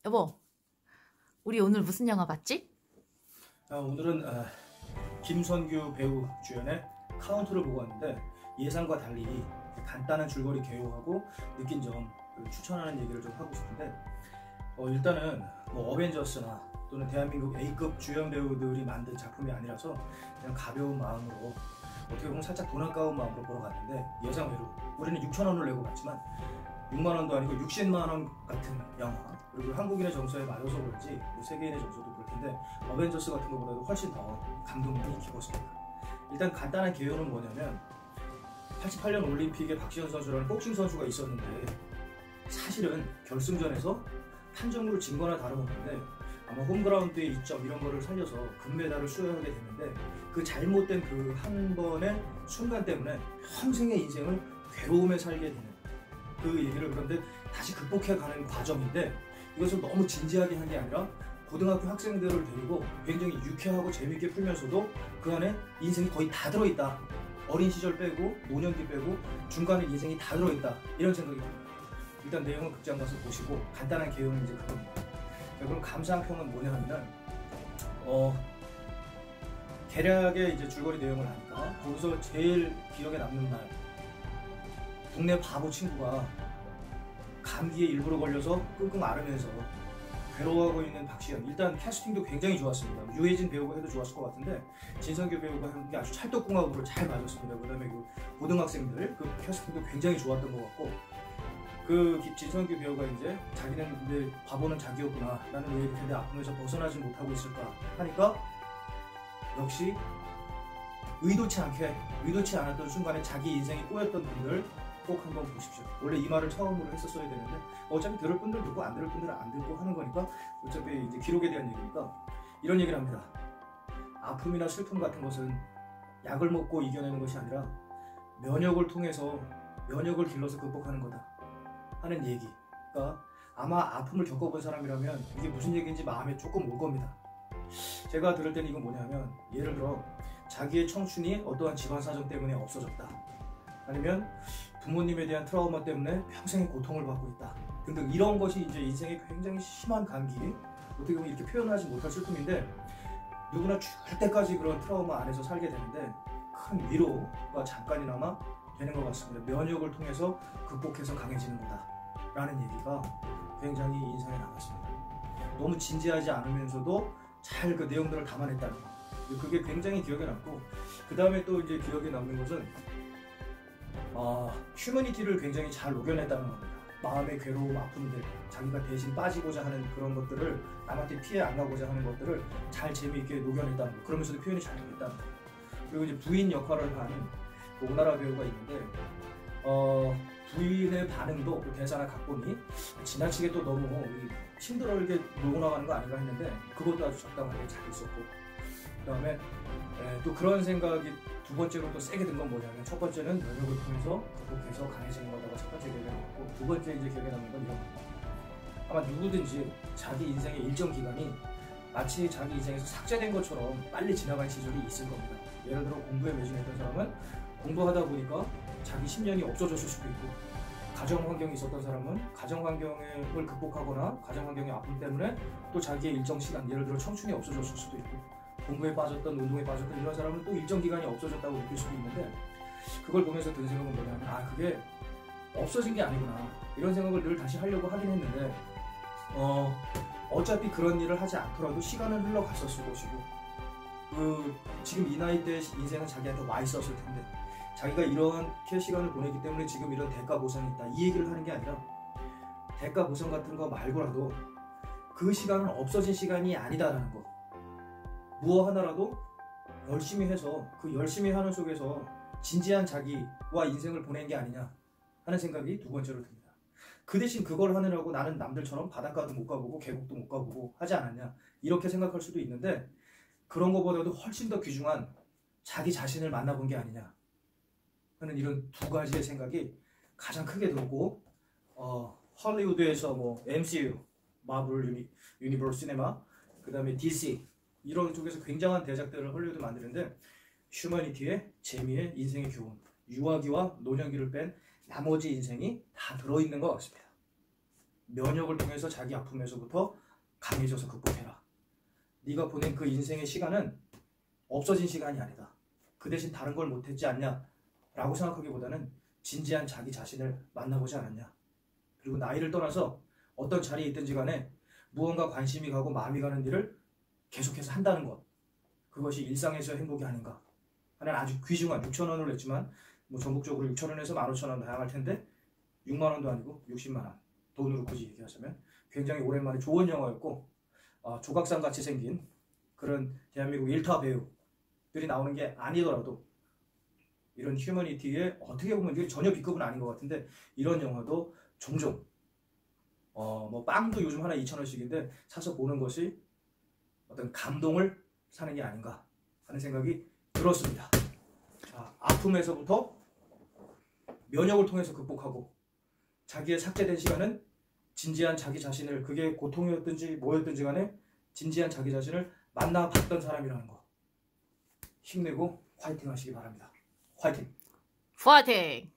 여보, 우리 오늘 무슨 영화 봤지? 오늘은 김선규 배우 주연의 카운트를 보고 왔는데 예상과 달리 간단한 줄거리 개요하고 느낀 점 추천하는 얘기를 좀 하고 싶은데 일단은 뭐 어벤져스나 또는 대한민국 A급 주연 배우들이 만든 작품이 아니라서 그냥 가벼운 마음으로 어떻게 보면 살짝 돈 아까운 마음으로 보러 갔는데 예상외로 우리는 6,000원을 내고 갔지만 6만 원도 아니고 60만 원 같은 영화, 그리고 한국인의 정서에 맞아서 그런지 뭐 세계인의 정서도 그럴 텐데 어벤져스 같은 것보다도 훨씬 더 감동이 깊었습니다. 일단 간단한 개요는 뭐냐면 88년 올림픽에 박지현 선수라는 복싱 선수가 있었는데 사실은 결승전에서 판정으로 진 거나 다름없는데 아마 홈그라운드의 이점 이런 거를 살려서 금메달을 수여하게 됐는데 그 잘못된 그 한 번의 순간 때문에 평생의 인생을 괴로움에 살게 되는 그 얘기를, 그런데 다시 극복해가는 과정인데 이것을 너무 진지하게 한 게 아니라 고등학교 학생들을 데리고 굉장히 유쾌하고 재밌게 풀면서도 그 안에 인생이 거의 다 들어있다, 어린 시절 빼고 노년기 빼고 중간에 인생이 다 들어있다, 이런 생각이 듭니다. 일단 내용은 극장 가서 보시고 간단한 개요는 이제 그겁니다. 그럼 감상평은 뭐냐 하면 대략의 이제 줄거리 내용을 하니까 거기서 제일 기억에 남는 말, 동네 바보 친구가 감기에 일부러 걸려서 끙끙 앓으면서 괴로워하고 있는 박지현. 일단 캐스팅도 굉장히 좋았습니다. 유해진 배우가 해도 좋았을 것 같은데 진성규 배우가 한 게 아주 찰떡궁합으로 잘 맞았습니다. 그 다음에 그 고등학생들 그 캐스팅도 굉장히 좋았던 것 같고, 그 진성규 배우가 이제 자기는 근데 바보는 자기였구나, 나는 왜 이렇게 내 아픔에서 벗어나지 못하고 있을까 하니까 역시 의도치 않았던 순간에 자기 인생이 꼬였던 분들 꼭 한번 보십시오. 원래 이 말을 처음으로 했었어야 되는데 어차피 들을 분들 듣고 안 들을 분들은 안 듣고 하는 거니까 어차피 이제 기록에 대한 얘기니까 이런 얘기를 합니다. 아픔이나 슬픔 같은 것은 약을 먹고 이겨내는 것이 아니라 면역을 통해서 면역을 길러서 극복하는 거다 하는 얘기가, 아마 아픔을 겪어본 사람이라면 이게 무슨 얘기인지 마음에 조금 올 겁니다. 제가 들을 때는 이건 뭐냐면, 예를 들어 자기의 청춘이 어떠한 집안 사정 때문에 없어졌다, 아니면 부모님에 대한 트라우마 때문에 평생의 고통을 받고 있다 등등, 이런 것이 이제 인생의 굉장히 심한 감기, 어떻게 보면 이렇게 표현하지 못할 슬픔인데 누구나 죽을 때까지 그런 트라우마 안에서 살게 되는데 큰 위로가 잠깐이나마 되는 것 같습니다. 면역을 통해서 극복해서 강해지는 거다 라는 얘기가 굉장히 인상에 남았습니다. 너무 진지하지 않으면서도 잘 그 내용들을 담아냈다는 거, 그게 굉장히 기억에 남고, 그 다음에 또 이제 기억에 남는 것은 휴머니티를 굉장히 잘 녹여냈다는 겁니다. 마음의 괴로움, 아픔들, 자기가 대신 빠지고자 하는 그런 것들을, 남한테 피해 안 가고자 하는 것들을 잘 재미있게 녹여냈다는 거, 그러면서도 표현이 잘 되겠다는 거. 그리고 이제 부인 역할을 하는 그 오나라 배우가 있는데 부인의 반응도 그 대사나 각본이 지나치게 또 너무 힘들게 몰고 나가는 거 아닌가 했는데 그것도 아주 적당하게 잘 있었고, 그 다음에 또 그런 생각이 두 번째로 또 세게 든 건 뭐냐면, 첫 번째는 면역을 통해서 극복해서 강해지는 거다가 첫 번째 기억에 남고, 두 번째 이제 기억에 남는 건 이런 겁니다. 아마 누구든지 자기 인생의 일정 기간이 마치 자기 인생에서 삭제된 것처럼 빨리 지나갈 시절이 있을 겁니다. 예를 들어 공부에 매진했던 사람은 공부하다 보니까 자기 10년이 없어졌을 수도 있고, 가정 환경이 있었던 사람은 가정 환경을 극복하거나 가정 환경의 아픔 때문에 또 자기의 일정 시간, 예를 들어 청춘이 없어졌을 수도 있고, 공부에 빠졌던, 운동에 빠졌던 이런 사람은 또 일정 기간이 없어졌다고 느낄 수도 있는데, 그걸 보면서 든 생각은 뭐냐면, 그게 없어진 게 아니구나, 이런 생각을 늘 다시 하려고 하긴 했는데 어차피 그런 일을 하지 않더라도 시간은 흘러갔었을 것이고, 지금 이 나이 때 인생은 자기한테 와 있었을 텐데 자기가 이렇게 시간을 보내기 때문에 지금 이런 대가 보상이 있다, 이 얘기를 하는 게 아니라 대가 보상 같은 거 말고라도 그 시간은 없어진 시간이 아니다라는 거, 무엇 하나라도 열심히 해서 그 열심히 하는 속에서 진지한 자기와 인생을 보낸 게 아니냐 하는 생각이 두 번째로 듭니다. 그 대신 그걸 하느라고 나는 남들처럼 바닷가도 못 가보고 계곡도 못 가보고 하지 않았냐, 이렇게 생각할 수도 있는데, 그런 것보다도 훨씬 더 귀중한 자기 자신을 만나본 게 아니냐 하는 이런 두 가지의 생각이 가장 크게 들고, 헐리우드에서 뭐 MCU, 마블 유니버스 시네마, 그 다음에 DC 이런 쪽에서 굉장한 대작들을 헐리우드 만드는데, 휴머니티의 재미의 인생의 교훈, 유아기와 노년기를 뺀 나머지 인생이 다 들어있는 것 같습니다. 면역을 통해서 자기 아픔에서부터 강해져서 극복해라. 네가 보낸 그 인생의 시간은 없어진 시간이 아니다. 그 대신 다른 걸 못했지 않냐 라고 생각하기보다는 진지한 자기 자신을 만나보지 않았냐. 그리고 나이를 떠나서 어떤 자리에 있든지 간에 무언가 관심이 가고 마음이 가는 일을 계속해서 한다는 것, 그것이 일상에서의 행복이 아닌가 하는 아주 귀중한 6천 원을 냈지만 뭐 전국적으로 6천 원에서 15,000원 다양할 텐데 6만 원도 아니고 60만 원 돈으로 굳이 얘기하자면 굉장히 오랜만에 좋은 영화였고, 조각상 같이 생긴 그런 대한민국 일타 배우들이 나오는 게 아니더라도 이런 휴머니티에 어떻게 보면 이게 전혀 B급은 아닌 것 같은데 이런 영화도 종종 뭐 빵도 요즘 하나 2,000원씩인데 사서 보는 것이 어떤 감동을 사는 게 아닌가 하는 생각이 들었습니다. 자, 아픔에서부터 면역을 통해서 극복하고 자기의 삭제된 시간은 진지한 자기 자신을, 그게 고통이었든지 뭐였든지 간에 진지한 자기 자신을 만나봤던 사람이라는 거, 힘내고 화이팅 하시기 바랍니다. 화이팅! 파이팅!